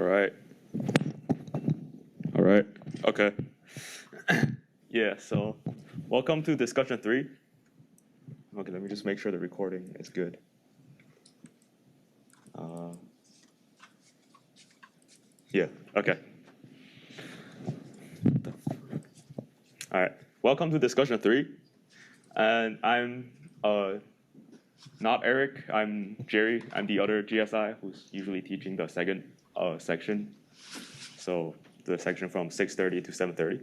right. All right. Okay. Yeah, so welcome to discussion 3. Okay, let me just make sure the recording is good. Yeah, okay. All right. Welcome to discussion 3. And I'm not Eric, I'm Jerry. I'm the other GSI who's usually teaching the second section. So the section from 6:30 to 7:30.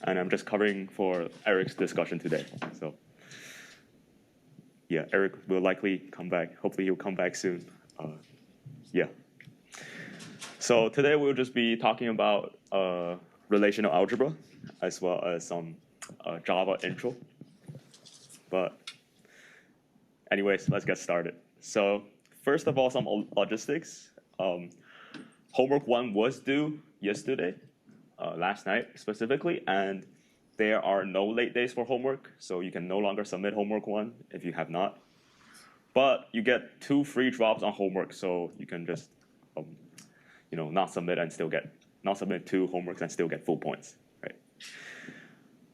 And I'm just covering for Eric's discussion today. So yeah, Eric will likely come back. Hopefully he'll come back soon. Yeah. So today we'll just be talking about relational algebra as well as some Java intro. But anyways, let's get started. So first of all, some logistics. Homework 1 was due yesterday, last night specifically, and there are no late days for homework, so you can no longer submit homework 1 if you have not. But you get 2 free drops on homework, so you can just not submit 2 homeworks and still get full points. Right?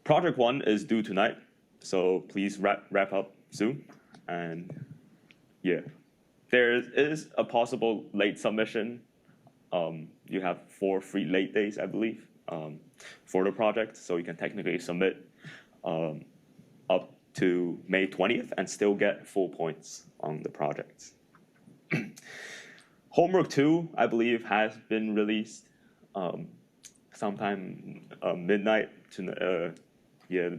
Project 1 is due tonight, so please wrap up soon. And yeah, there is a possible late submission. You have 4 free late days, I believe, for the project, so you can technically submit up to May 20th and still get full points on the project. Homework 2, I believe, has been released sometime midnight to a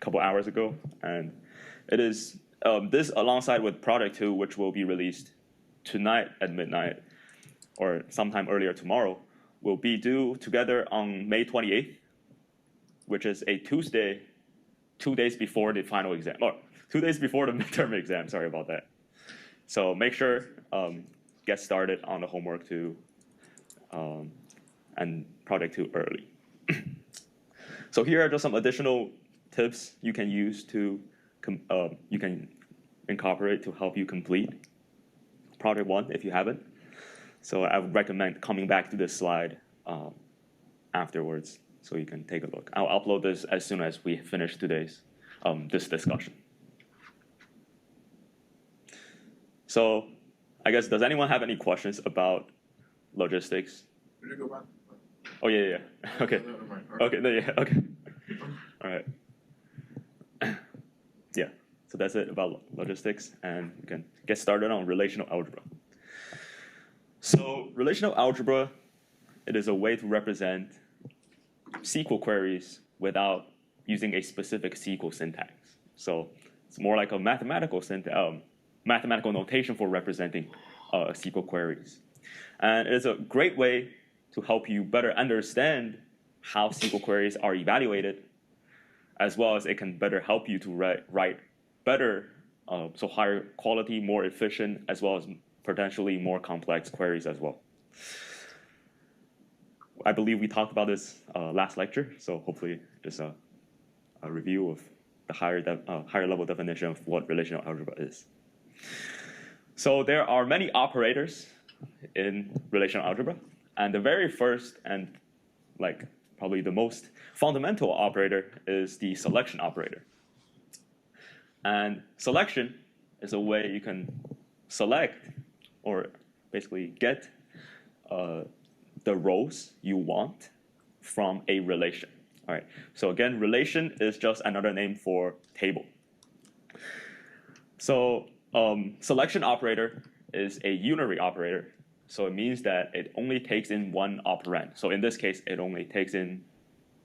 couple hours ago, and it is this alongside with project 2, which will be released tonight at midnight or sometime earlier tomorrow, will be due together on May 28th, which is a Tuesday, 2 days before the final exam, or 2 days before the midterm exam. Sorry about that. So make sure get started on the homework 2 and project 2 early. So here are just some additional tips you can use to you can incorporate to help you complete project 1 if you haven't. So I would recommend coming back to this slide afterwards so you can take a look. I'll upload this as soon as we finish today's this discussion. So I guess, does anyone have any questions about logistics? Did you go back? Oh, yeah. Okay. Okay, yeah, okay. All right. Yeah, so that's it about logistics, and you can get started on relational algebra. So relational algebra, it is a way to represent SQL queries without using a specific SQL syntax. So it's more like a mathematical notation for representing SQL queries. And it's a great way to help you better understand how SQL queries are evaluated, as well as it can better help you to write better, so higher quality, more efficient, as well as potentially more complex queries as well. I believe we talked about this last lecture, so hopefully just a review of the higher level definition of what relational algebra is. So there are many operators in relational algebra, and the very first and probably the most fundamental operator is the selection operator. And selection is a way you can select or basically get the rows you want from a relation. All right. So again, relation is just another name for table. So selection operator is a unary operator. So it means that it only takes in one operand. So in this case, it only takes in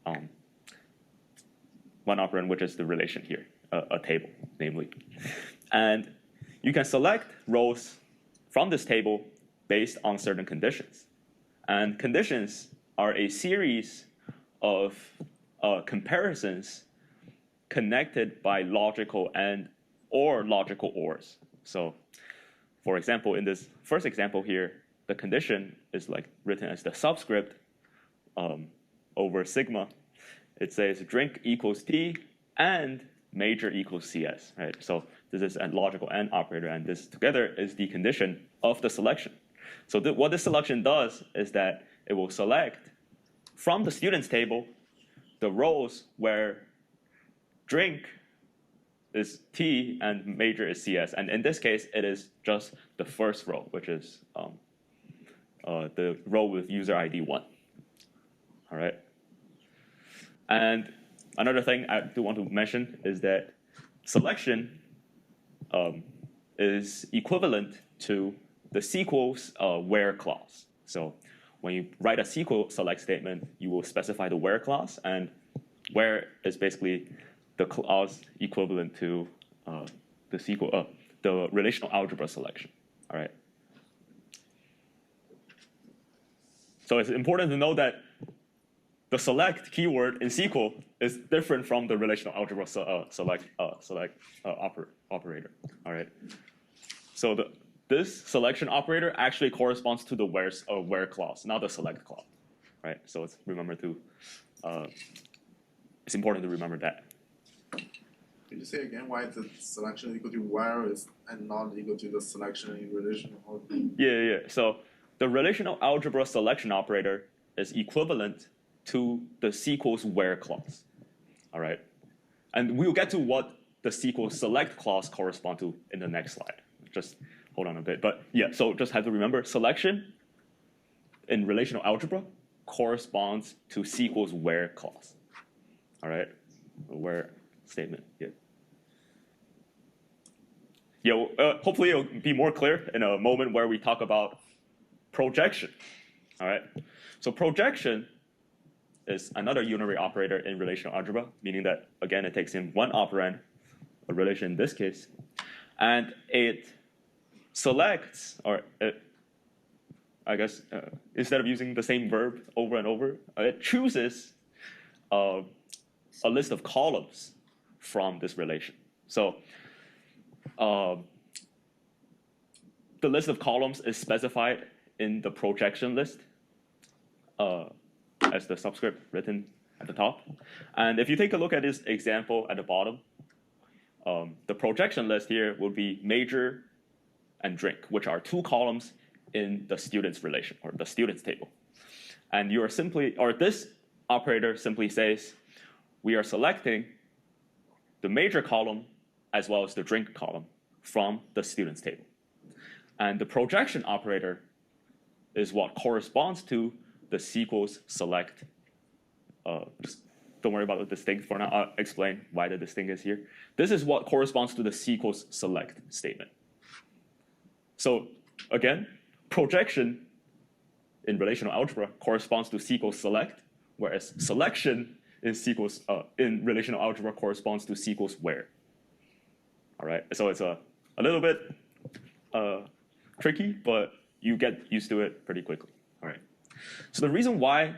one operand, which is the relation here, a table, namely. And you can select rows from this table based on certain conditions. And conditions are a series of comparisons connected by logical and or logical ors. So for example, in this first example here, the condition is written as the subscript over sigma. It says drink equals T and major equals CS, right? So this is a logical AND operator, and this together is the condition of the selection. So what this selection does is that it will select from the students table the rows where drink is T and major is CS. And in this case, it is just the first row, which is the row with user ID 1. All right. And another thing I do want to mention is that selection is equivalent to the SQL's where clause. So when you write a SQL select statement, you will specify the where clause, and where is basically the clause equivalent to the relational algebra selection. All right. So it's important to know that the select keyword in SQL is different from the relational algebra select operator. All right. So this selection operator actually corresponds to the where clause, not the select clause. Right. So it's it's important to remember that. Could you say again why the selection is equal to where and not equal to the selection in relational algebra? Yeah. So the relational algebra selection operator is equivalent to the SQL's where clause. All right. And we'll get to what the SQL select clause corresponds to in the next slide. Just hold on a bit. But yeah, so just have to remember selection in relational algebra corresponds to SQL's where clause. All right. Where statement. Yeah. Yeah. Hopefully it'll be more clear in a moment where we talk about projection. All right. So projection is another unary operator in relational algebra, meaning that, again, it takes in one operand, a relation in this case, and it selects, or instead of using the same verb over and over, it chooses a list of columns from this relation. So the list of columns is specified in the projection list as the subscript written at the top. And if you take a look at this example at the bottom, the projection list here will be major and drink, which are two columns in the students relation, or the students table. And you are simply, or this operator simply says, we are selecting the major column as well as the drink column from the students table. And the projection operator is what corresponds to the SQL's select. Just don't worry about the distinct for now. I'll explain why the distinct is here. This is what corresponds to the SQL's select statement. So again, projection in relational algebra corresponds to SQL's select, whereas selection in relational algebra corresponds to SQL's where. All right, so it's a little bit tricky, but you get used to it pretty quickly. All right. So the reason why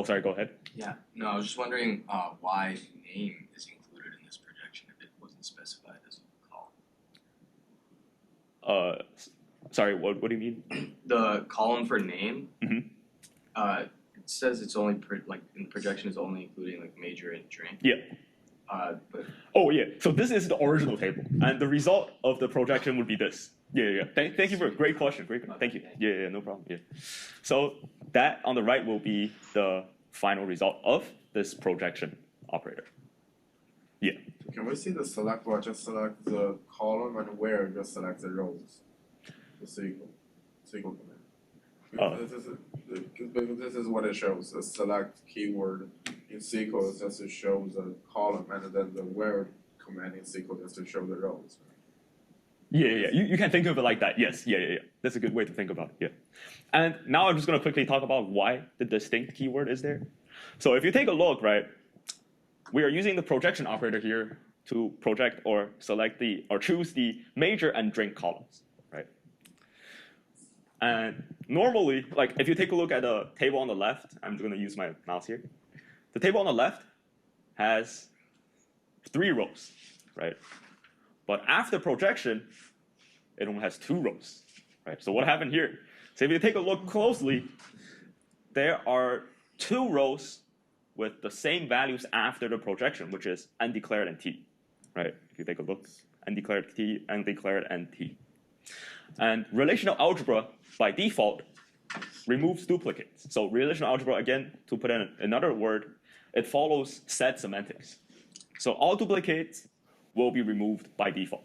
sorry, go ahead. Yeah, no, I was just wondering why name is included in this projection if it wasn't specified as a column. Sorry, what do you mean? The column for name, Mm-hmm. It says it's only in the projection is only including like major and drink. Yeah. But Oh yeah. So this is the original table, and the result of the projection would be this. Yeah. Thank you for a great question. Thank you. Yeah, no problem. Yeah. So that on the right will be the final result of this projection operator. Yeah. Can we see the select bar just select the column and where just select the rows? The SQL command. This is what it shows. The select keyword in SQL just to show the column, and then the where command in SQL just to show the rows. Yeah. You can think of it like that. Yes. Yeah. That's a good way to think about it. Yeah. And now I'm just going to quickly talk about why the distinct keyword is there. So if you take a look, right, we are using the projection operator here to project or select or choose the major and drink columns, right? And normally, like if you take a look at the table on the left, I'm going to use my mouse here. The table on the left has 3 rows, right? But after projection, it only has 2 rows, right? So what happened here? So if you take a look closely, there are 2 rows with the same values after the projection, which is undeclared and T, right? If you take a look, undeclared T, undeclared and T. And relational algebra, by default, removes duplicates. So relational algebra, again, to put in another word, it follows set semantics. So all duplicates will be removed by default,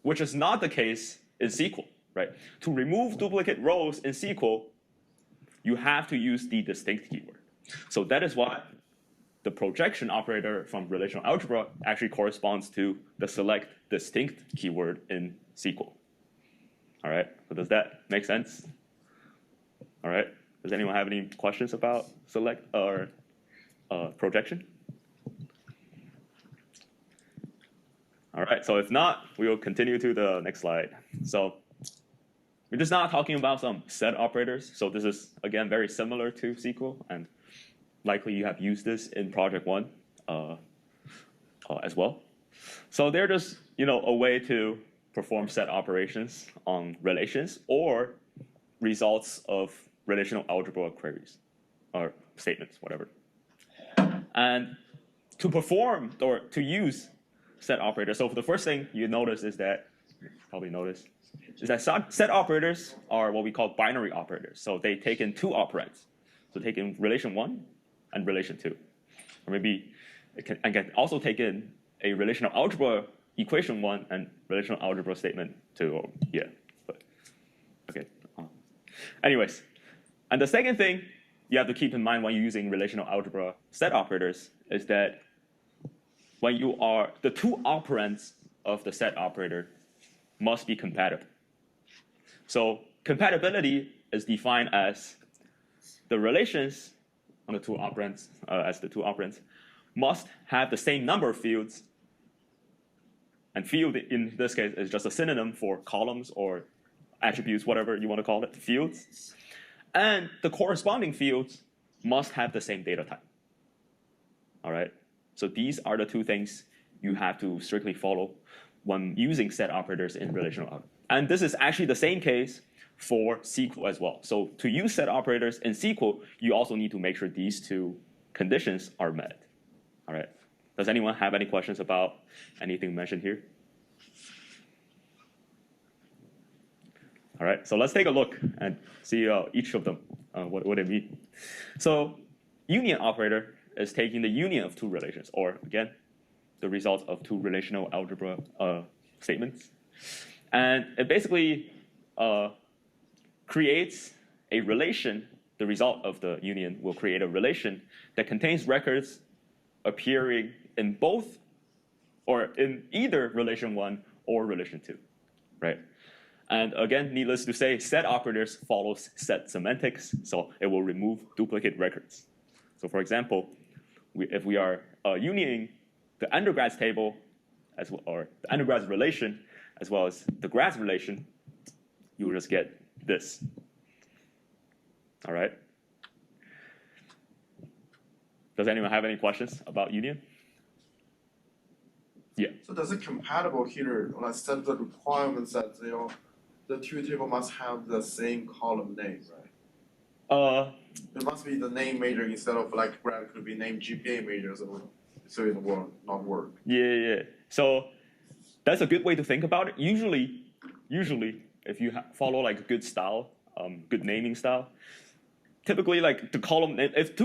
which is not the case in SQL, right? To remove duplicate rows in SQL, you have to use the distinct keyword. So that is why the projection operator from relational algebra actually corresponds to the select distinct keyword in SQL. All right, so does that make sense? All right, does anyone have any questions about select or projection? All right, so if not, we will continue to the next slide. So we're just not talking about some set operators. So this is, again, very similar to SQL, and likely you have used this in project 1 as well. So they're just a way to perform set operations on relations or results of relational algebra queries or statements, whatever. And to perform or to use set operators, so the first thing you notice is that, is that set operators are what we call binary operators. So they take in 2 operands. So take in relation 1 and relation 2. Or maybe it can also take in a relational algebra equation 1 and relational algebra statement 2. Or, yeah, but okay. Anyways, and the second thing you have to keep in mind when you're using relational algebra set operators is that when you are, the 2 operands of the set operator must be compatible. So compatibility is defined as the relations on the 2 operands, must have the same number of fields. And field in this case is just a synonym for columns or attributes, whatever you want to call it, fields. And the corresponding fields must have the same data type. All right? So these are the 2 things you have to strictly follow when using set operators in relational algebra. And this is actually the same case for SQL as well. So to use set operators in SQL, you also need to make sure these 2 conditions are met. All right? Does anyone have any questions about anything mentioned here? All right, so let's take a look and see each of them, what they mean. So union operator is taking the union of 2 relations, or again, the result of 2 relational algebra statements. And it basically creates a relation. The result of the union will create a relation that contains records appearing in both, or in either relation 1 or relation 2, right? And again, needless to say, set operators follows set semantics, so it will remove duplicate records. So for example, if we are unioning the undergrads table, or the undergrads relation, as well as the grads relation, you will just get this. All right? Does anyone have any questions about union? Yeah. So does it compatible here, let's set the requirements that the 2 table must have the same column name, right? It must be the name major instead of like grad could be named GPA major, so it will not work. Yeah. So that's a good way to think about it. Usually, if you follow like a good style, good naming style, typically like the column name, if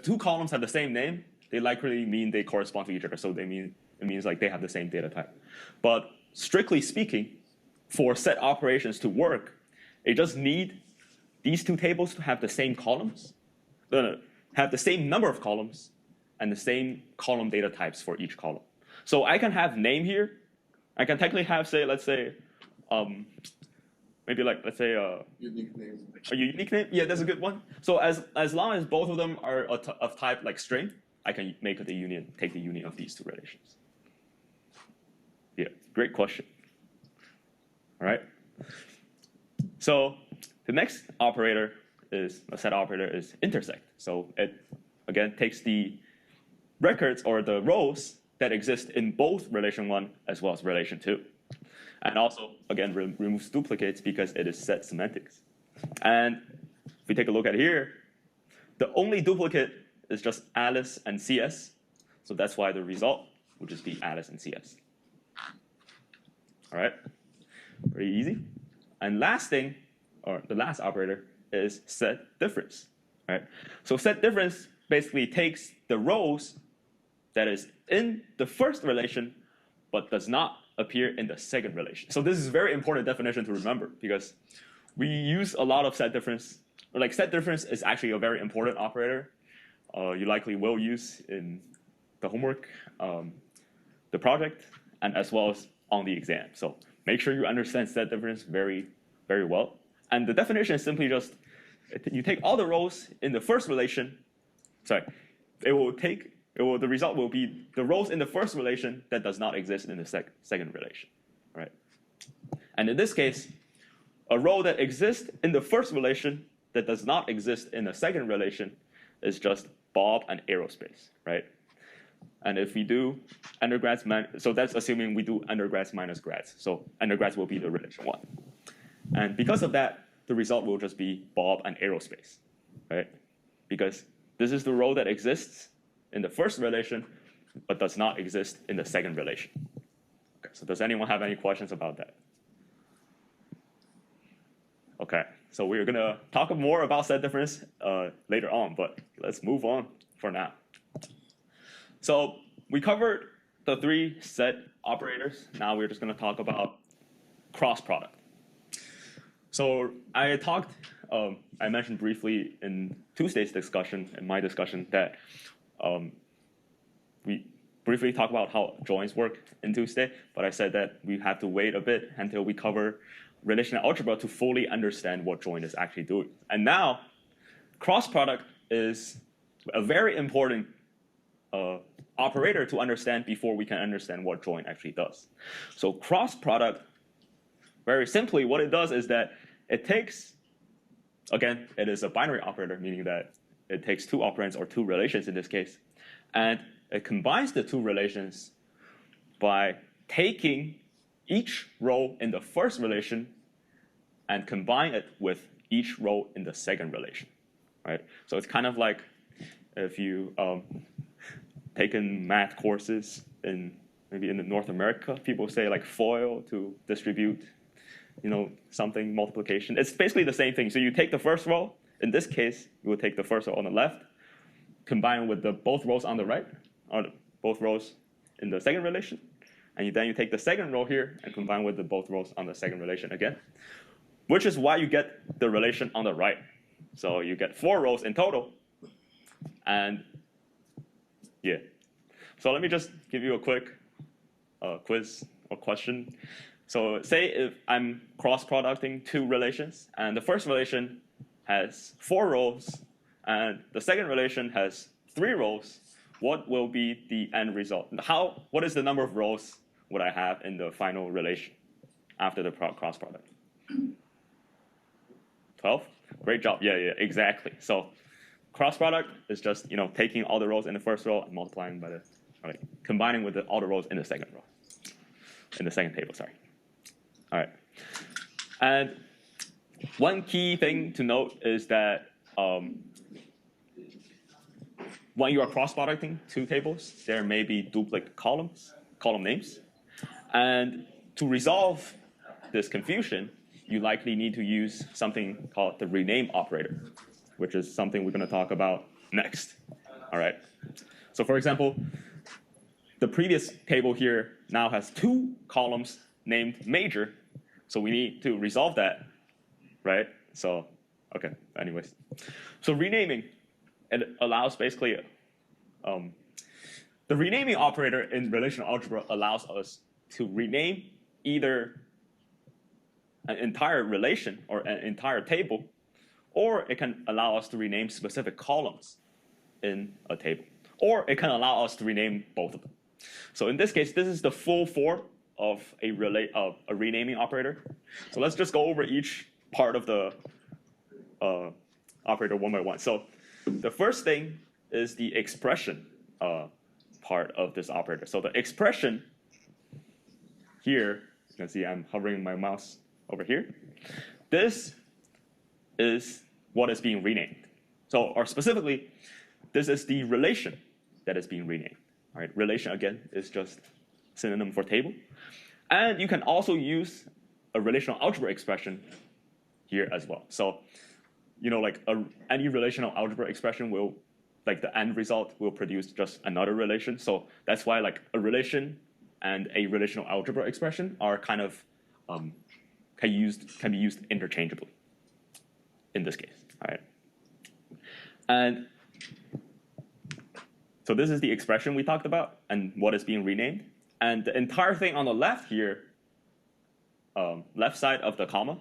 two columns have the same name, they likely mean they correspond to each other. So it means like they have the same data type. But strictly speaking, for set operations to work, it just need these 2 tables to have the same columns, have the same number of columns, and the same column data types for each column. So I can have name here. I can technically have, let's say, maybe like, let's say Unique names. a unique name. Yeah, that's a good one. So as long as both of them are of type like string, I can make take the union of these 2 relations. Yeah, great question. All right. So the next operator is a set operator is intersect. So it again takes the records or the rows that exist in both relation 1 as well as relation 2, and also again removes duplicates because it is set semantics. And if we take a look at here, the only duplicate is just Alice and CS. So that's why the result will just be Alice and CS. All right. Very easy. And last thing, or the last operator, is set difference, right? So set difference basically takes the rows that is in the first relation but does not appear in the second relation. So this is a very important definition to remember because we use a lot of set difference. Like set difference is actually a very important operator. You likely will use in the homework, the project, and as well as on the exam. So make sure you understand set difference very, very well. And the definition is simply just, you take all the rows in the first relation, sorry, the result will be the rows in the first relation that does not exist in the second relation, right? And in this case, a row that exists in the first relation that does not exist in the second relation is just Bob and aerospace, right? And if we do undergrads, so that's assuming we do undergrads minus grads. So undergrads will be the relation 1. And because of that, the result will just be Bob and aerospace, right? Because this is the row that exists in the first relation, but does not exist in the second relation. Okay, so does anyone have any questions about that? Okay, so we're gonna talk more about set difference later on, but let's move on for now. So we covered the 3 set operators. Now we're just gonna talk about cross product. So I mentioned briefly in Tuesday's discussion, in my discussion, that we briefly talked about how joins work in Tuesday, but I said that we have to wait a bit until we cover relational algebra to fully understand what join is actually doing. And now, cross product is a very important operator to understand before we can understand what join actually does. So cross product, very simply, what it does is that it takes, again, it is a binary operator, meaning that it takes 2 operands or 2 relations in this case, and it combines the 2 relations by taking each row in the first relation and combine it with each row in the second relation, right? So it's kind of like if you taken math courses maybe in North America, people say like FOIL to distribute, something multiplication. It's basically the same thing. So you take the first row. In this case, you will take the first row on the left, combine with both rows on the right, or both rows in the second relation, and then you take the second row here and combine with both rows on the second relation again, which is why you get the relation on the right. So you get 4 rows in total, and yeah. So let me just give you a quick quiz or question. So say if I'm cross-producting 2 relations, and the first relation has 4 rows, and the second relation has 3 rows, what will be the end result? What is the number of rows would I have in the final relation after the cross product? 12? Great job. Yeah, exactly. So cross product is just taking all the rows in the first row and multiplying by combining with all the rows in the second row, in the second table. Sorry. All right. And one key thing to note is that when you are cross-producting 2 tables, there may be duplicate column names. And to resolve this confusion, you likely need to use something called the rename operator, which is something we're going to talk about next. All right. So for example, the previous table here now has 2 columns named major, so we need to resolve that, right? So, okay, anyways. So renaming, it allows basically, the renaming operator in relational algebra allows us to rename either an entire relation or an entire table, or it can allow us to rename specific columns in a table, or it can allow us to rename both of them. So in this case, this is the full form of a renaming operator. So let's just go over each part of the operator one by one. So the first thing is the expression part of this operator. So the expression here, you can see I'm hovering my mouse over here. This is what is being renamed. So, or specifically, this is the relation that is being renamed. All right, relation again is just synonym for table. And you can also use a relational algebra expression here as well. So, like any relational algebra expression will, like the end result will produce just another relation. So that's why like a relation and a relational algebra expression are kind of can be used interchangeably in this case. All right. And so this is the expression we talked about and what is being renamed. And the entire thing on the left here, left side of the comma,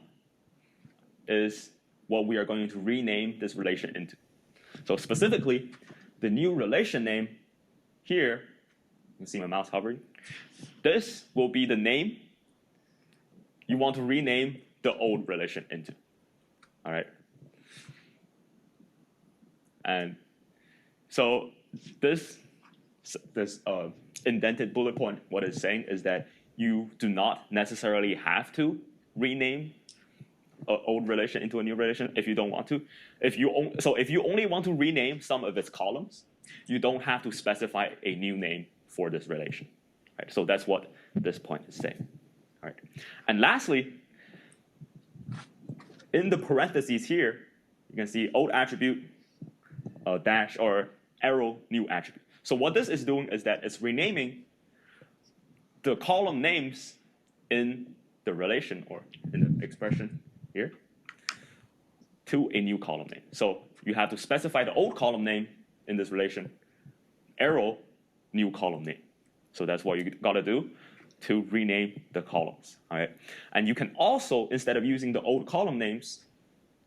is what we are going to rename this relation into. So specifically, the new relation name here, you can see my mouse hovering, this will be the name you want to rename the old relation into. All right. And so this indented bullet point, what it's saying is that you do not necessarily have to rename an old relation into a new relation if you don't want to. If you only want to rename some of its columns, you don't have to specify a new name for this relation. Right? So that's what this point is saying. All right. And lastly, in the parentheses here, you can see old attribute dash or arrow new attribute. So what this is doing is that it's renaming the column names in the relation or in the expression here to a new column name. So you have to specify the old column name in this relation, arrow new column name. So that's what you got to do to rename the columns. All right. And you can also, instead of using the old column names,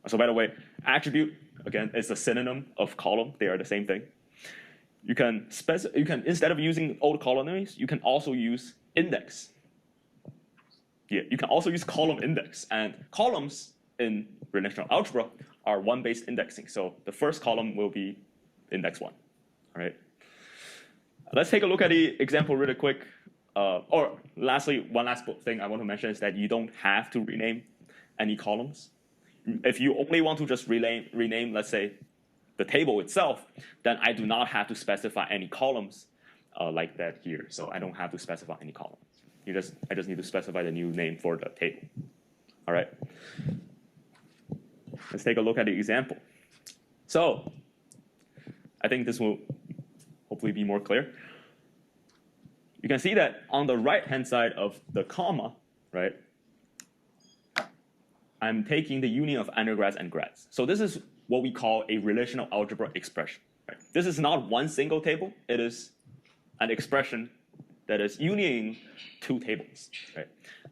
so by the way, attribute, again, is a synonym of column. They are the same thing. You can instead of using old column names, you can also use index. Yeah, you can also use column index. And columns in relational algebra are one-based indexing. So the first column will be index 1. All right. Let's take a look at the example really quick. Or lastly, one last thing I want to mention is that you don't have to rename any columns. If you only want to just rename, let's say, the table itself, then I do not have to specify any columns like that here. So I don't have to specify any columns. I just need to specify the new name for the table. All right. Let's take a look at the example. So I think this will hopefully be more clear. You can see that on the right-hand side of the comma, right, I'm taking the union of undergrads and grads. So this is what we call a relational algebra expression. Right? This is not one single table. It is an expression that is unioning two tables. Right?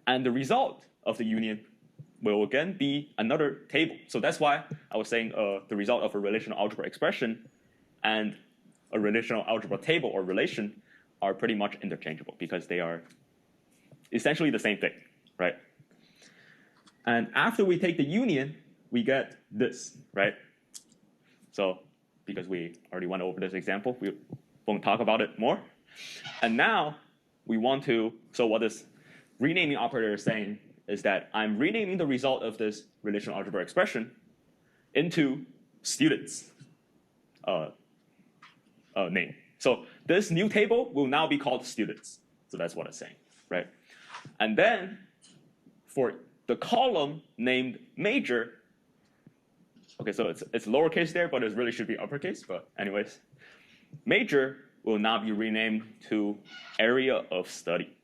And the result of the union will again be another table. So that's why I was saying the result of a relational algebra expression and a relational algebra table or relation are pretty much interchangeable because they are essentially the same thing, right? And after we take the union, we get this, right? So because we already went over this example, we won't talk about it more. And now we want to, so what this renaming operator is saying is that I'm renaming the result of this relational algebra expression into students' name. So this new table will now be called students. So that's what it's saying, right? And then for the column named major, okay, so it's lowercase there, but it really should be uppercase. But anyways, major will now be renamed to area of study.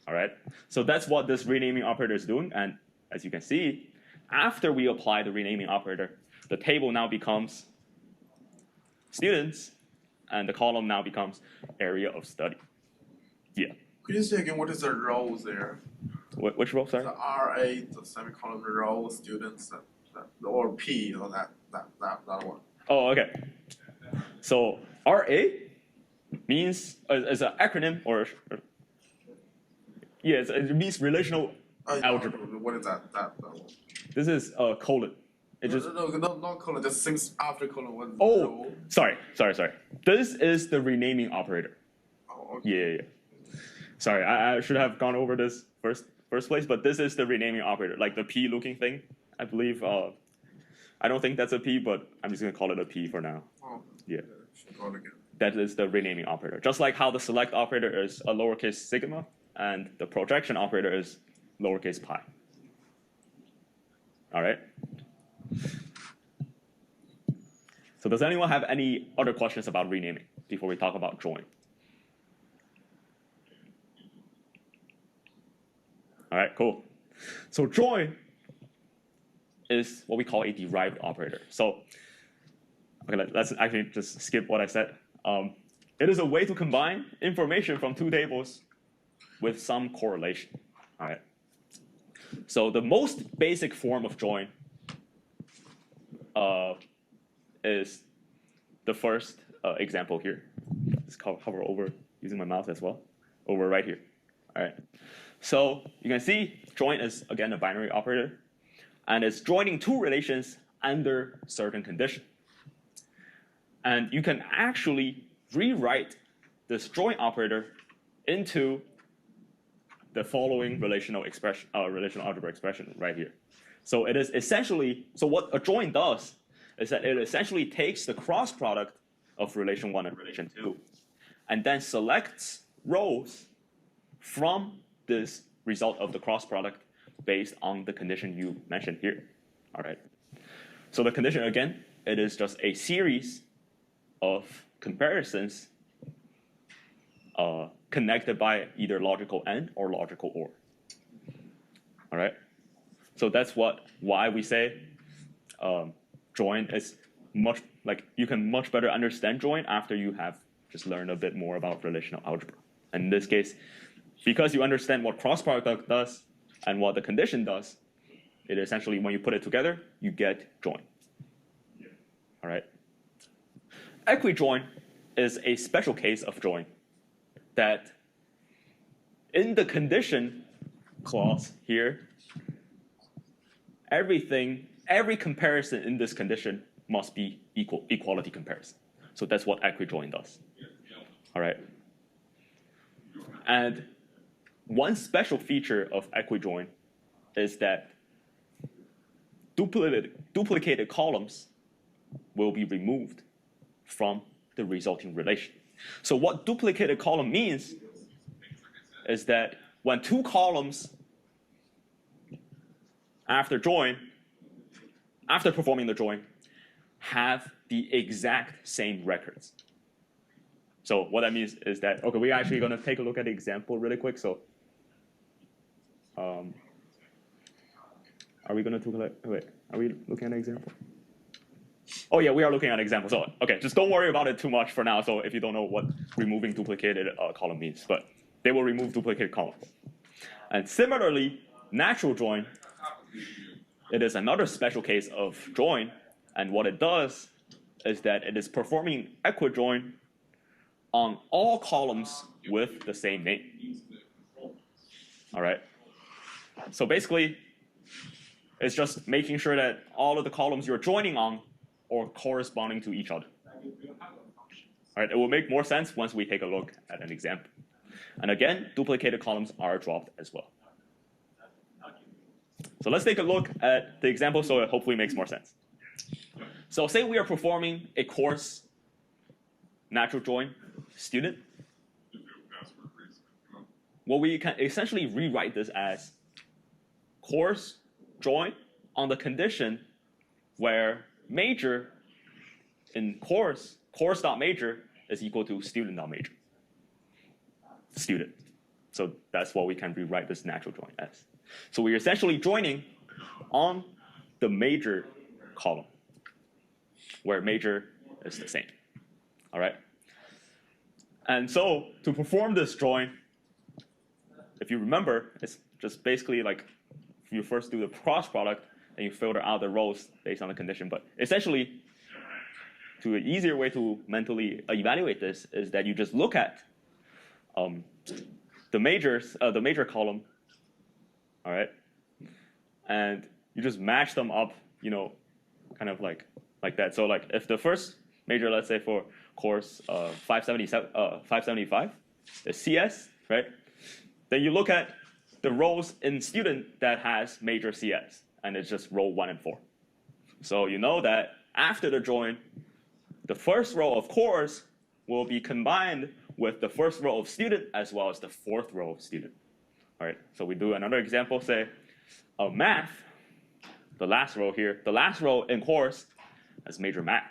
All right. So that's what this renaming operator is doing. And as you can see, after we apply the renaming operator, the table now becomes students, and the column now becomes area of study. Yeah. Could you say again what is the rows there? Which row, sorry? The R8, the semicolon row, students, or P, that one. Oh, okay. So RA means is an acronym or yeah, it means relational algebra. What is that one? This is a colon. It just No, not colon. Just since after colon. What is oh, row? sorry. This is the renaming operator. Oh, okay. Yeah. Sorry, I should have gone over this first place, but this is the renaming operator, like the P looking thing. I believe. I don't think that's a P, but I'm just gonna call it a P for now. Oh, Yeah. should call it again. That is the renaming operator. Just like how the select operator is a lowercase sigma, and the projection operator is lowercase pi. All right. So does anyone have any other questions about renaming before we talk about join? All right, cool. So join is what we call a derived operator. So okay, let's actually just skip what I said. It is a way to combine information from two tables with some correlation. All right. So the most basic form of join is the first example here. Just hover over using my mouse as well, over right here. All right. So you can see join is again a binary operator, and it's joining two relations under certain condition. And you can actually rewrite this join operator into the following relational algebra expression right here. So it is essentially, so what a join does is that it essentially takes the cross product of relation 1 and relation 2 and then selects rows from this result of the cross product based on the condition you mentioned here. All right. So the condition, again, it is just a series of comparisons connected by either logical AND or logical OR. All right. So that's why we say join is much like you can much better understand join after you have just learned a bit more about relational algebra. And in this case, because you understand what cross product does and what the condition does, it essentially when you put it together, you get join. All right. Equijoin is a special case of join that in the condition clause here, every comparison in this condition must be equality comparison. So that's what equijoin does. All right. And one special feature of equijoin is that duplicated columns will be removed from the resulting relation. So what duplicated column means is that when two columns after performing the join, have the exact same records. So what that means is that, okay, we're actually going to take a look at the example really quick. So are we going to wait, are we looking at an example? Oh yeah, we are looking at an example. So okay, just don't worry about it too much for now. So if you don't know what removing duplicated column means, but they will remove duplicated columns. And similarly, natural join, it is another special case of join, and what it does is that it is performing equijoin on all columns with the same name. All right. So basically, it's just making sure that all of the columns you're joining on are corresponding to each other. All right, it will make more sense once we take a look at an example. And again, duplicated columns are dropped as well. So let's take a look at the example so it hopefully makes more sense. So say we are performing a course natural join student. Well, we can essentially rewrite this as course join on the condition where major in course.major is equal to student.major. Student. So that's what we can rewrite this natural join as. So we're essentially joining on the major column, where major is the same. All right? And so to perform this join, if you remember, it's just basically like you first do the cross product and you filter out the rows based on the condition. But essentially, to an easier way to mentally evaluate this is that you just look at the major column, all right, and you just match them up, you know, kind of like that. So like if the first major, let's say for course 575 is CS, right? Then you look at the rows in student that has major CS, and it's just row 1 and 4. So you know that after the join, the first row of course will be combined with the first row of student as well as the fourth row of student. All right, so we do another example, say, of math. the last row here. The last row in course has major math.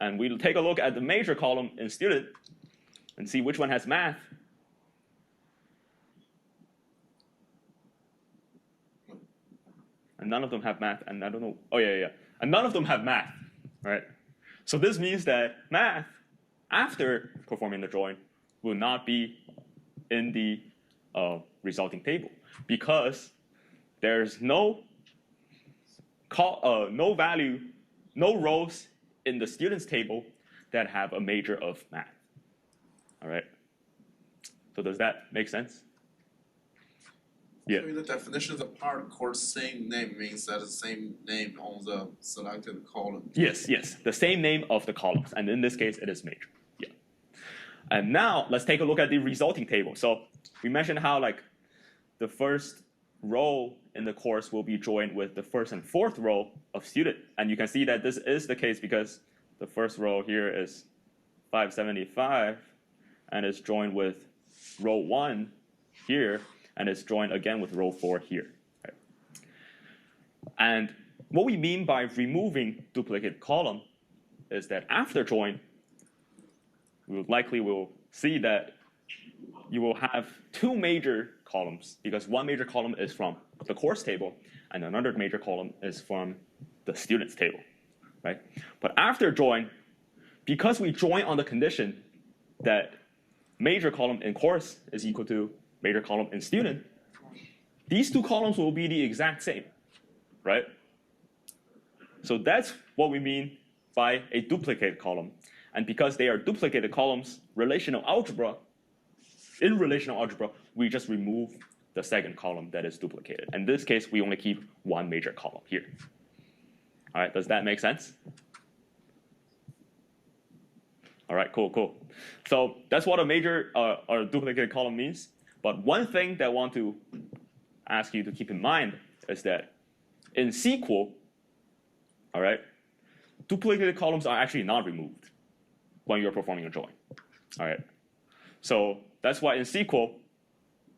And we'll take a look at the major column in student and see which one has math. And none of them have math, and I don't know, oh yeah. And none of them have math, right? So this means that math, after performing the join, will not be in the resulting table because there's no rows in the students table that have a major of math. All right. So does that make sense? Yeah. So in the definitions of part course, same name means that the same name on the selected column. Yes. The same name of the columns. And in this case, it is major. Yeah. And now let's take a look at the resulting table. So we mentioned how like the first row in the course will be joined with the first and fourth row of student. And you can see that this is the case because the first row here is 575 and it's joined with row 1 here, and it's joined again with row 4 here. Right? And what we mean by removing duplicate column is that after join, we likely will see that you will have two major columns because one major column is from the course table and another major column is from the students table, right? But after join, because we join on the condition that major column in course is equal to major column in student, these two columns will be the exact same, right? So that's what we mean by a duplicate column. And because they are duplicated columns, in relational algebra, we just remove the second column that is duplicated. In this case, we only keep one major column here. All right, does that make sense? All right, cool. So that's what a major or duplicated column means. But one thing that I want to ask you to keep in mind is that in SQL, all right, duplicated columns are actually not removed when you're performing a join. All right, so that's why in SQL,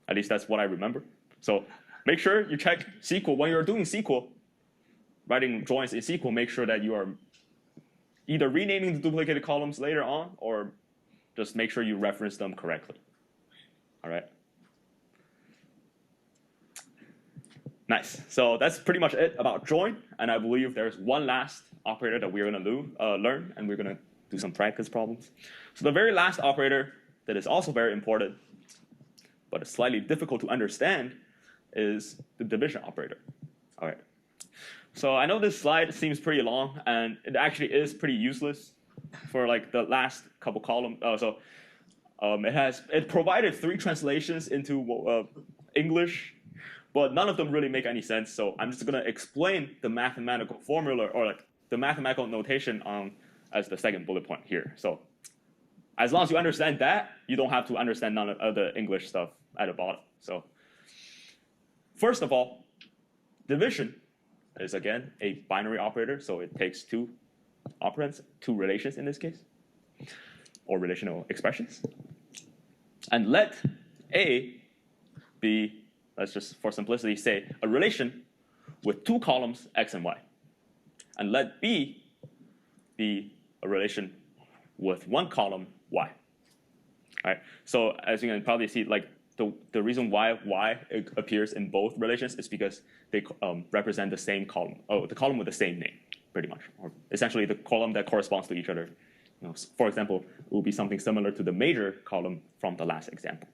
at least that's what I remember. So make sure you check SQL when you're doing SQL, writing joins in SQL. Make sure that you are either renaming the duplicated columns later on, or just make sure you reference them correctly. All right. Nice. So that's pretty much it about join. And I believe there's one last operator that we're going to learn, and we're going to do some practice problems. So the very last operator that is also very important, but it's slightly difficult to understand, is the division operator. All right. So I know this slide seems pretty long, and it actually is pretty useless for like the last couple columns. It provided 3 translations into English, but none of them really make any sense. So I'm just going to explain the mathematical formula or like the mathematical notation as the second bullet point here. So as long as you understand that, you don't have to understand none of the English stuff at the bottom. So first of all, division is again a binary operator. So it takes 2 operands, 2 relations in this case, or relational expressions. And let A be, let's just for simplicity say, a relation with 2 columns, x and y. And let B be a relation with 1 column, y. All right. So as you can probably see, like the reason why y appears in both relations is because they represent the same column, the column with the same name, pretty much, or essentially the column that corresponds to each other. For example, it will be something similar to the major column from the last example.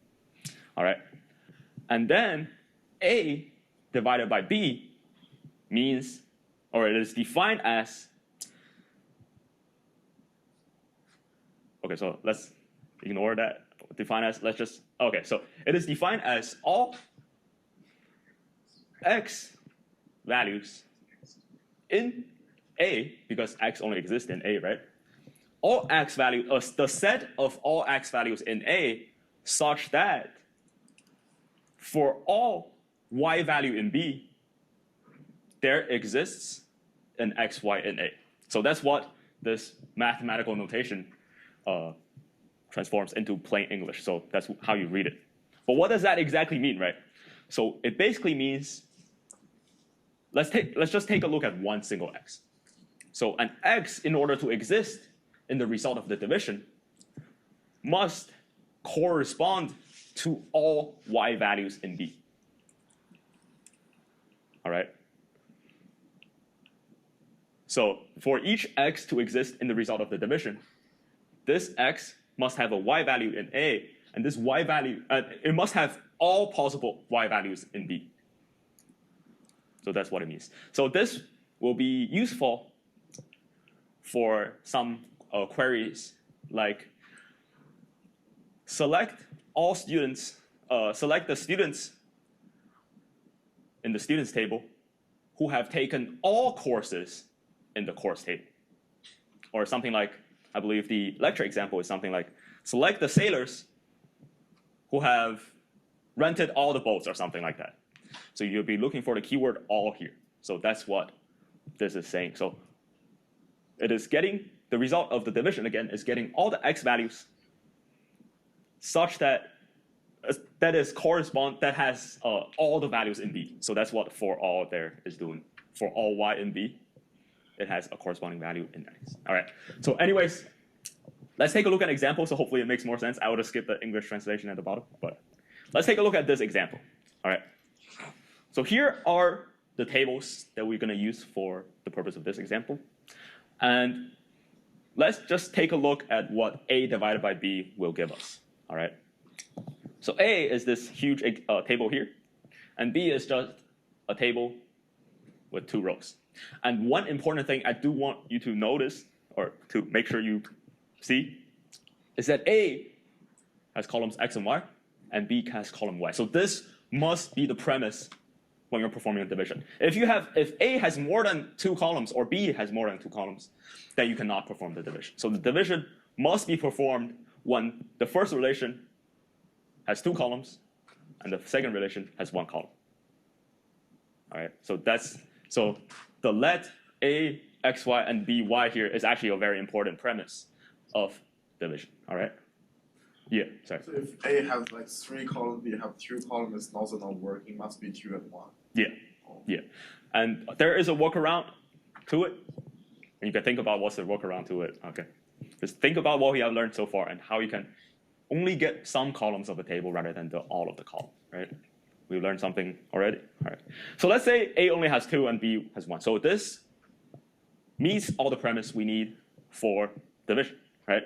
All right. And then A divided by B means, or it is defined as, okay, so let's ignore that. Define as, okay, so it is defined as all x values in A, because x only exists in A, right? All x values, the set of all x values in A such that for all y value in B, there exists an xy in A. So that's what this mathematical notation transforms into plain English. So that's how you read it. But what does that exactly mean, right? So it basically means let's just take a look at one single x. So an x, in order to exist in the result of the division, must correspond to all y values in B. All right? So for each x to exist in the result of the division, this x must have a y value in A, and this y value, it must have all possible y values in B. So that's what it means. So this will be useful for some queries like select all students, select the students in the students table who have taken all courses in the course table. Or something like, I believe the lecture example is something like, select the sailors who have rented all the boats or something like that. So you'll be looking for the keyword all here. So that's what this is saying. So it is getting, the result of the division again is getting all the x values such that that has all the values in B. So that's what for all there is doing. For all y in B, it has a corresponding value in x. All right. So anyways, let's take a look at an example. So hopefully it makes more sense. I would have skipped the English translation at the bottom, but let's take a look at this example. All right. So here are the tables that we're going to use for the purpose of this example. And let's just take a look at what A divided by B will give us. All right. So A is this huge table here, and B is just a table with 2 rows. And one important thing I do want you to notice, or to make sure you see, is that A has columns x and y, and B has column y. So this must be the premise when you're performing a division. If A has more than 2 columns, or B has more than 2 columns, then you cannot perform the division. So the division must be performed when the first relation has 2 columns, and the second relation has 1 column. All right. So the let A, x, y, and B, y here is actually a very important premise of division. All right. Yeah. Sorry. So if A has like 3 columns, B have 2 columns, it's also not working. It must be 2 and 1. Yeah. Yeah. And there is a workaround to it. And you can think about what's the workaround to it. Okay. Just think about what we have learned so far and how you can only get some columns of a table rather than all of the columns, right? We learned something already. All right. So let's say A only has 2 and B has 1. So this meets all the premise we need for division, right?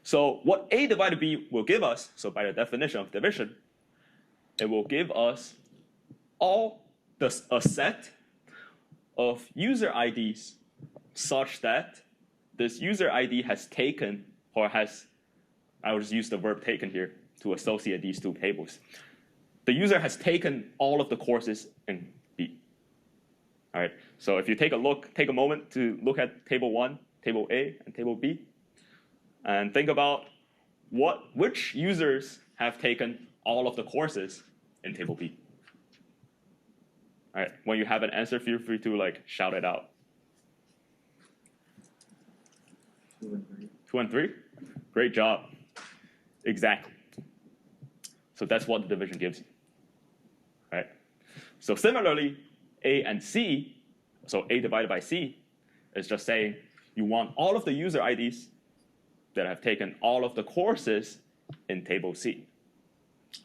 So what A divided B will give us, so by the definition of division, it will give us a set of user IDs such that this user ID has taken, or has, I will just use the verb taken here to associate these 2 tables. The user has taken all of the courses in B. All right. So if you take a moment to look at table 1, table A, and table B, and think about which users have taken all of the courses in table B. All right. When you have an answer, feel free to shout it out. 2 and 3. 2 and 3? Great job. Exactly. So that's what the division gives you. Right? So similarly, A and C, so A divided by C, is just saying you want all of the user IDs that have taken all of the courses in table C.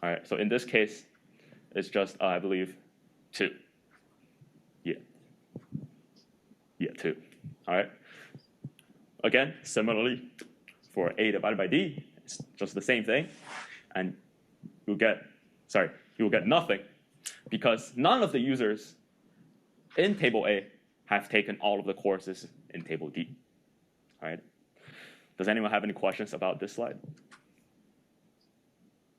All right, so in this case, it's just, I believe, 2. Yeah. Yeah, 2. All right. Again, similarly, for A divided by D, it's just the same thing. And you'll get nothing because none of the users in table A have taken all of the courses in table D. All right. Does anyone have any questions about this slide?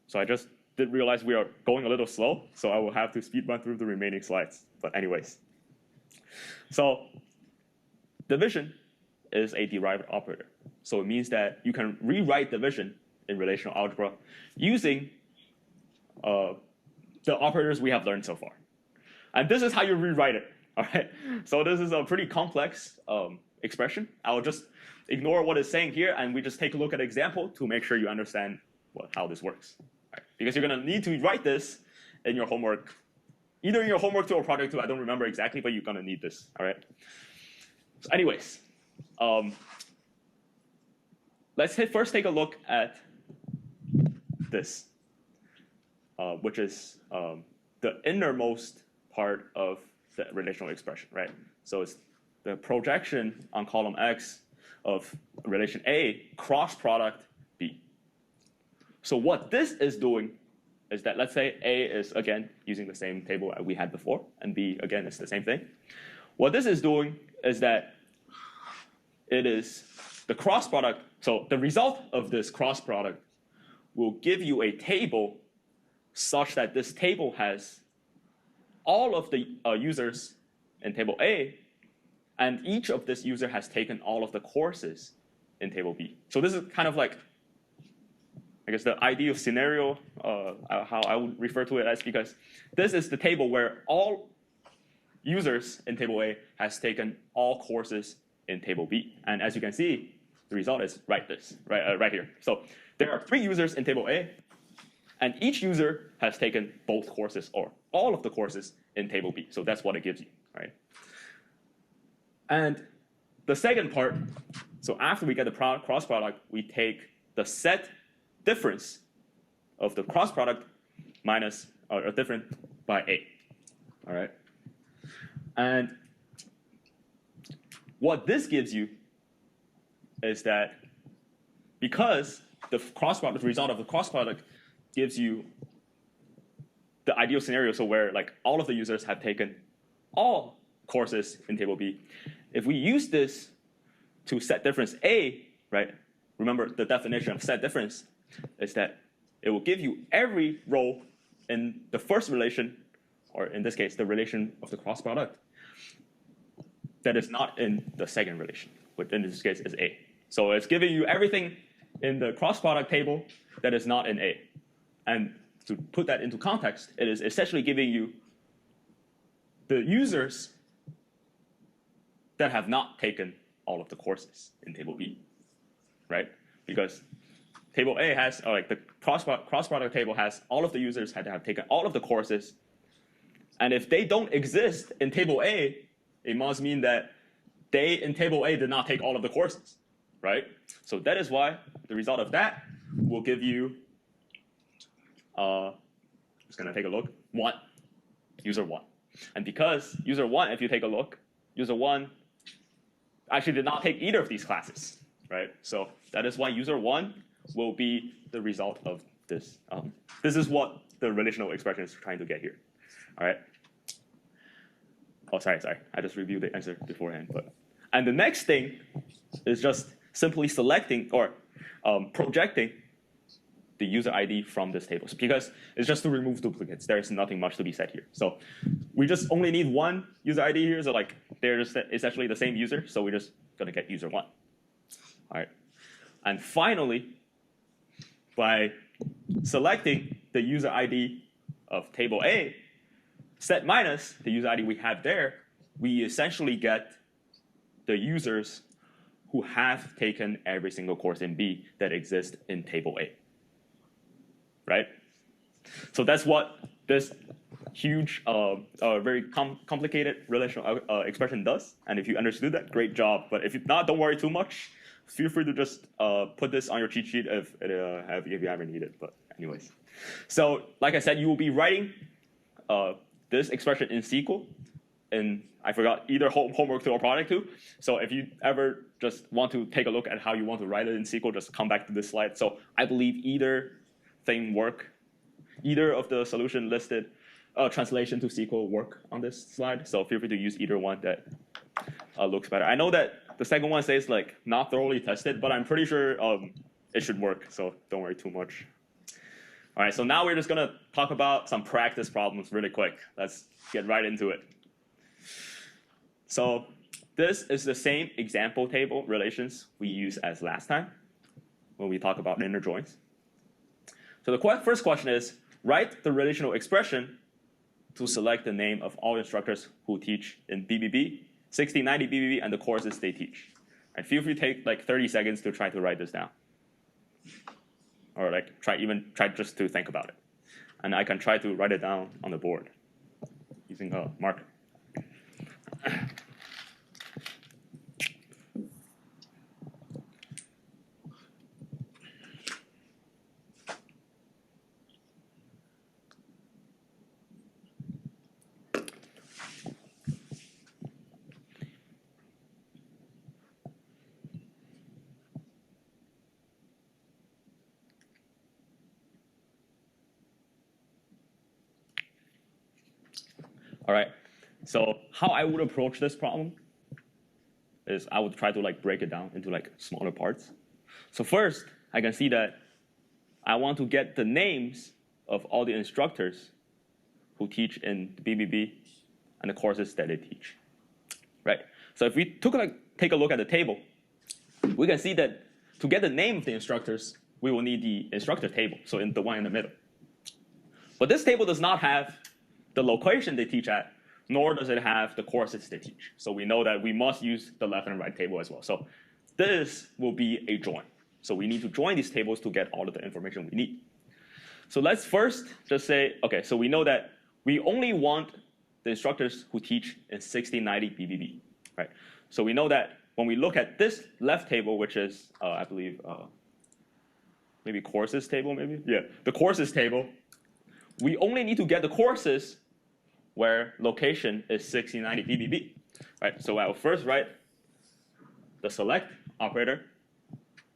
So I just did realize we are going a little slow, so I will have to speed run through the remaining slides. But anyways, so division is a derived operator. So it means that you can rewrite division in relational algebra using the operators we have learned so far. And this is how you rewrite it. All right. So this is a pretty complex expression. I will just ignore what it's saying here, and we just take a look at an example to make sure you understand how this works. Right? Because you're going to need to write this in your homework either in your homework 2 or project 2, I don't remember exactly, but you're going to need this, all right? So anyways, let's first take a look at this, which is the innermost part of the relational expression, right? So it's the projection on column X of relation A cross product B. So what this is doing is that, let's say A is, again, using the same table we had before, and B, again, is the same thing. What this is doing is that it is the cross product. So the result of this cross product will give you a table such that this table has all of the users in table A, and each of this user has taken all of the courses in table B. So this is kind of like, I guess, the ideal scenario, how I would refer to it as, because this is the table where all users in table A has taken all courses in table B. And as you can see, the result is right here. So there are 3 users in table A, and each user has taken both courses or all of the courses in table B. So that's what it gives you, right? And the second part, so after we get the cross product, we take the set difference of the cross product minus or different by A, all right? And what this gives you is that because the cross product, the result of the cross product gives you the ideal scenario, so where like all of the users have taken all courses in table B. If we use this to set difference A, right? Remember the definition of set difference is that it will give you every row in the first relation, or in this case, the relation of the cross product, that is not in the second relation, which in this case is A. So it's giving you everything in the cross product table that is not in A. And to put that into context, it is essentially giving you the users that have not taken all of the courses in table B, right? Because table A has, or like the cross product table has all of the users had to have taken all of the courses. And if they don't exist in table A, it must mean that they in table A did not take all of the courses, right? So that is why the result of that will give you, just gonna take a look, user 1. And because user 1, if you take a look, user 1 actually did not take either of these classes, right? So that is why user 1 will be the result of this. This is what the relational expression is trying to get here, all right? Oh, sorry. I just reviewed the answer beforehand. And the next thing is just simply selecting or projecting the user ID from this table, because it's just to remove duplicates. There's nothing much to be said here. So we just only need one user ID here. So like they're just essentially the same user. So we're just gonna get user 1. All right. And finally, by selecting the user ID of table A, set minus the user ID we have there, we essentially get the users who have taken every single course in B that exists in table A, right? So that's what this huge, very complicated relational expression does. And if you understood that, great job. But if not, don't worry too much. Feel free to just put this on your cheat sheet if you ever need it. But anyways, so like I said, you will be writing this expression in SQL, and I forgot either homework 2 or project 2. So if you ever just want to take a look at how you want to write it in SQL, just come back to this slide. So I believe either thing work, either of the solution listed, translation to SQL work on this slide. So feel free to use either one that looks better. I know that the second one says like not thoroughly tested, but I'm pretty sure it should work. So don't worry too much. All right, so now we're just going to talk about some practice problems really quick. Let's get right into it. So this is the same example table relations we used as last time when we talk about inner joins. So the first question is, write the relational expression to select the name of all instructors who teach in BBB, 6090 BBB, and the courses they teach. And feel free to take like 30 seconds to try to write this down. Or like try just to think about it. And I can try to write it down on the board. using a marker. All right, so how I would approach this problem is I would try to like break it down into like smaller parts. So first, I can see that I want to get the names of all the instructors who teach in the BBB and the courses that they teach, right? So if we take a look at the table, we can see that to get the name of the instructors, we will need the instructor table, so in the one in the middle. But this table does not have the location they teach at, nor does it have the courses they teach. So we know that we must use the left and right table as well. So this will be a join. So we need to join these tables to get all of the information we need. So let's first just say, OK, so we know that we only want the instructors who teach in 6090 BBB, right? So we know that when we look at this left table, which is, I believe, maybe courses table, maybe? Yeah, the courses table. We only need to get the courses where location is 6090 BBB, right? So I will first write the select operator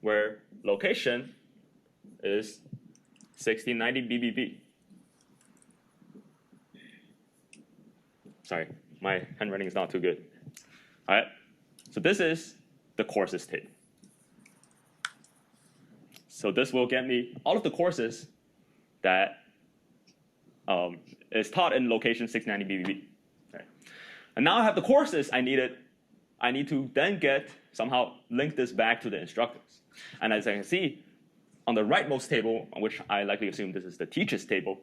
where location is 6090 BBB. Sorry, my handwriting is not too good. All right, so this is the courses table. So this will get me all of the courses that is taught in location 690 BBB. Right. And now I have the courses I needed. I need to then somehow link this back to the instructors. And as I can see, on the rightmost table, which I likely assume this is the teachers table,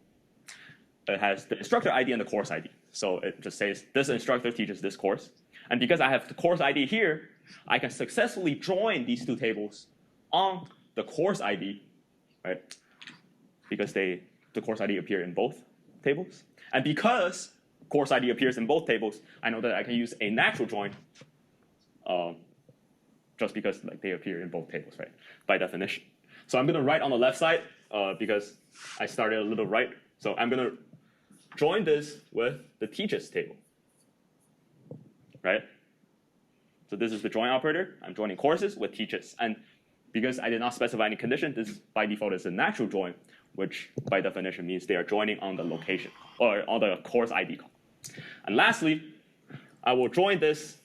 it has the instructor ID and the course ID. So it just says this instructor teaches this course. And because I have the course ID here, I can successfully join these two tables on the course ID, right? Because the course ID appear in both tables. And because course ID appears in both tables, I know that I can use a natural join just because like they appear in both tables, right? By definition. So I'm going to write on the left side because I started a little right. So I'm going to join this with the teachers table, right? So this is the join operator. I'm joining courses with teachers. And because I did not specify any condition, this by default is a natural join, which by definition means they are joining on the location or on the course ID column. And lastly, I will join this.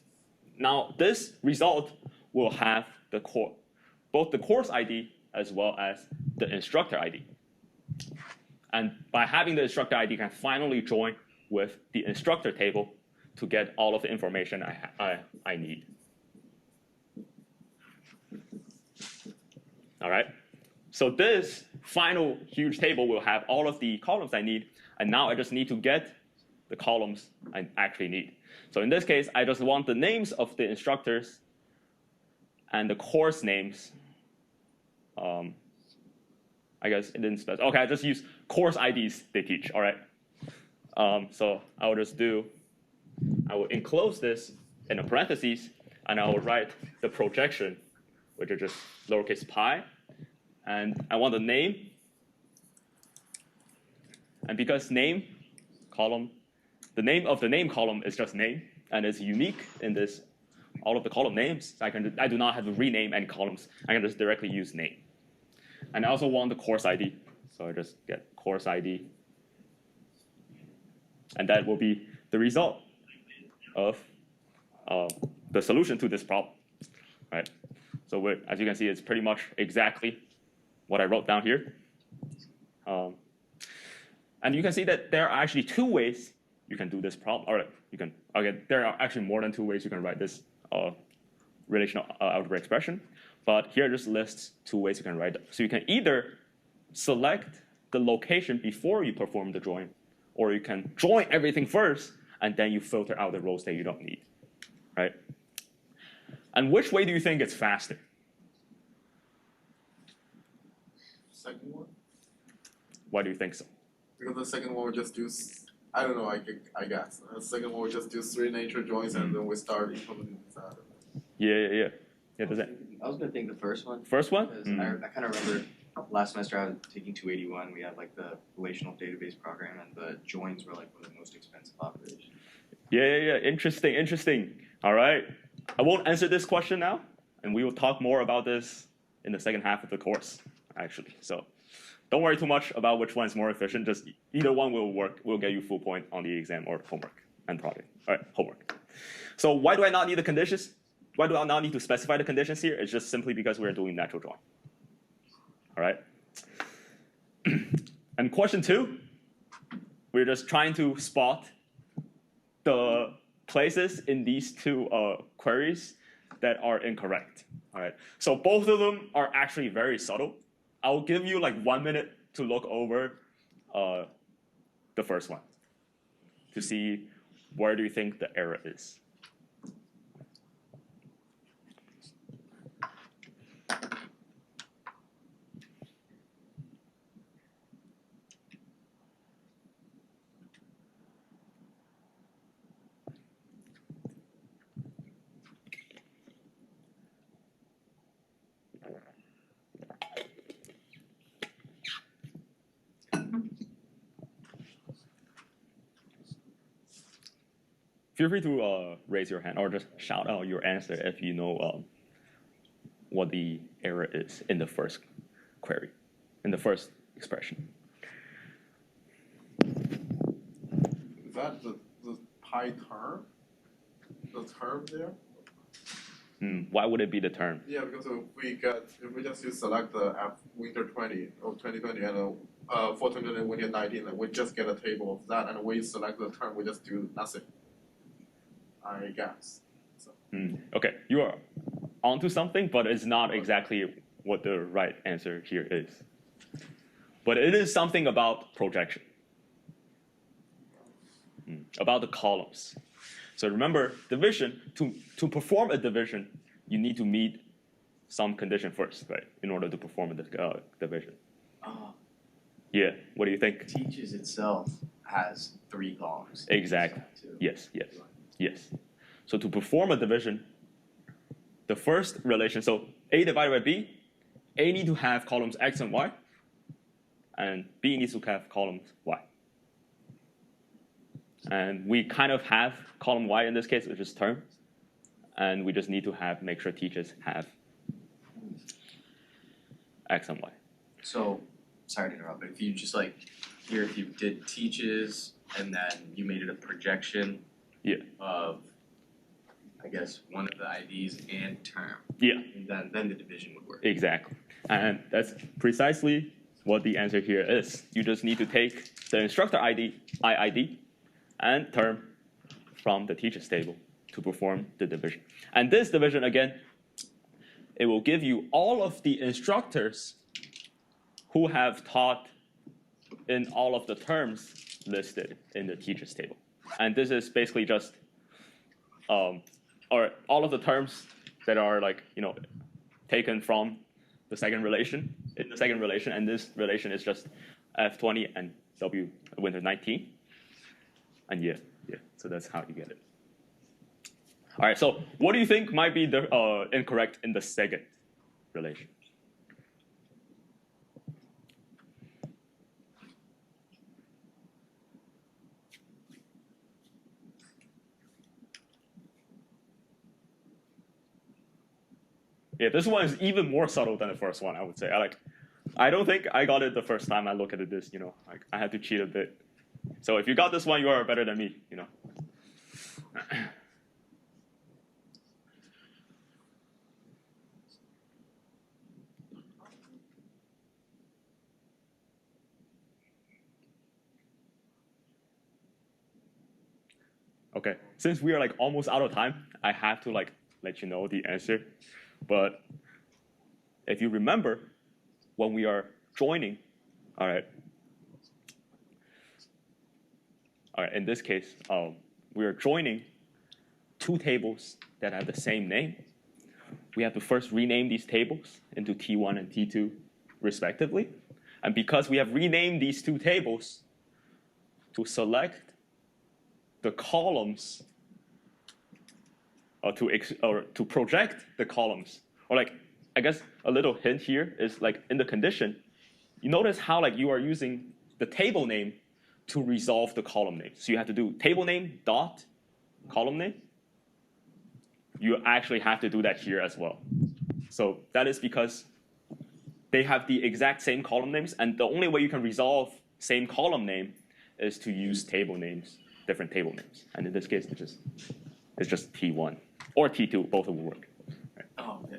Now this result will have both the course ID as well as the instructor ID. And by having the instructor ID, I can finally join with the instructor table to get all of the information I need. All right. So this final huge table will have all of the columns I need. And now I just need to get the columns I actually need. So in this case, I just want the names of the instructors and the course names. I guess it didn't specify. OK, I just use course IDs they teach. All right. So I will enclose this in a parentheses, and I will write the projection, which is just lowercase pi. And I want the name. And because name column, the name of the name column is just name, and it's unique in this all of the column names. I do not have to rename any columns. I can just directly use name. And I also want the course ID. So I just get course ID. And that will be the result of the solution to this problem, right? So as you can see, it's pretty much exactly what I wrote down here. And you can see that there are actually two ways you can do this problem. All right, there are actually more than two ways you can write this relational algebra expression. But here just lists two ways you can write it. So you can either select the location before you perform the join, or you can join everything first, and then you filter out the rows that you don't need, right? And which way do you think is faster? Second one? Why do you think so? Because the second one we just use I don't know, I guess. The second one, we just do 3 nature joins and then we start implementing that. Yeah, does that? I was gonna think the first one. First one? Because I kind of remember last semester I was taking 281. We had like the relational database program, and the joins were like one of the most expensive operations. Yeah. Interesting. All right. I won't answer this question now, and we will talk more about this in the second half of the course, actually. So don't worry too much about which one is more efficient. Just either one will work. Will get you full point on the exam or homework and project. All right, homework. So why do I not need the conditions? Why do I not need to specify the conditions here? It's just simply because we're doing natural join. All right. And question 2, we're just trying to spot the places in these 2 queries that are incorrect. All right. So both of them are actually very subtle. I'll give you like 1 minute to look over the first one to see where do you think the error is. Feel free to raise your hand or just shout out your answer if you know what the error is in the first query, in the first expression. Is that the pi term? The term there? Why would it be the term? Yeah, because if we just use select the winter 20 of 2020 and 420 winter 19, and we just get a table of that, and we select the term, we just do nothing. I guess. So. Okay, you are onto something, but it's not exactly what the right answer here is. But it is something about projection, about the columns. So remember, division, to perform a division, you need to meet some condition first, right, in order to perform the division. Yeah, what do you think? Teaches itself has 3 columns. Exactly. Yes. So to perform a division, the first relation, so A divided by B, A needs to have columns X and Y, and B needs to have columns Y. And we kind of have column Y in this case, which is term, and we just need to make sure teachers have X and Y. So, sorry to interrupt, but if you just like, here if you did teaches, and then you made it a projection of, I guess, one of the IDs and term. Yeah. And then the division would work. Exactly. And that's precisely what the answer here is. You just need to take the instructor ID, IID, and term from the teacher's table to perform the division. And this division, again, it will give you all of the instructors who have taught in all of the terms listed in the teacher's table. And this is basically just, or all of the terms that are like, taken from the second relation, and this relation is just F20 and W winter 19. And yeah, so that's how you get it. All right, so what do you think might be the incorrect in the second relation? Yeah, this one is even more subtle than the first one, I would say. I don't think I got it the first time I looked at this, like I had to cheat a bit. So if you got this one, you are better than me, Okay, since we are like almost out of time, I have to let you know the answer. But if you remember, when we are joining, all right, in this case, we are joining 2 tables that have the same name. We have to first rename these tables into T1 and T2 respectively. And because we have renamed these 2 tables, to select the columns, or to project the columns, or like, I guess a little hint here is like in the condition, you notice how like you are using the table name to resolve the column name. So you have to do table name dot column name. You actually have to do that here as well. So that is because they have the exact same column names, and the only way you can resolve same column name is to use table names, different table names. And in this case, it's just T1 or T2, both will work. Right? Oh, yeah.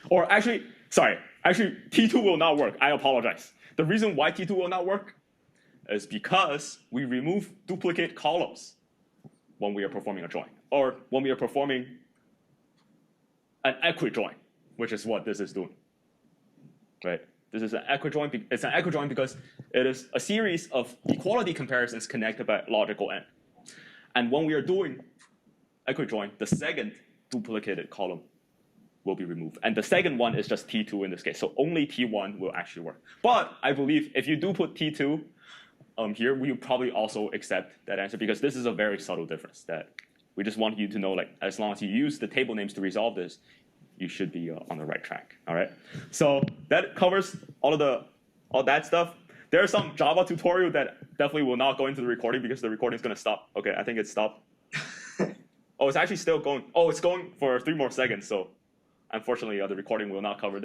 Or actually, T2 will not work. I apologize. The reason why T2 will not work is because we remove duplicate columns when we are performing a join, or when we are performing an equijoin, which is what this is doing. Right? This is an equijoin. It's an equijoin because it is a series of equality comparisons connected by logical AND. And when we are doing equijoin, the second duplicated column will be removed. And the second one is just T2 in this case. So only T1 will actually work. But I believe if you do put T2 here, we will probably also accept that answer, because this is a very subtle difference that we just want you to know, like, as long as you use the table names to resolve this, you should be on the right track. All right. So that covers all that stuff. There's some Java tutorial that definitely will not go into the recording because the recording is going to stop. Okay, I think it stopped. Oh, it's actually still going. Oh, it's going for 3 more seconds. So unfortunately, the recording will not cover this.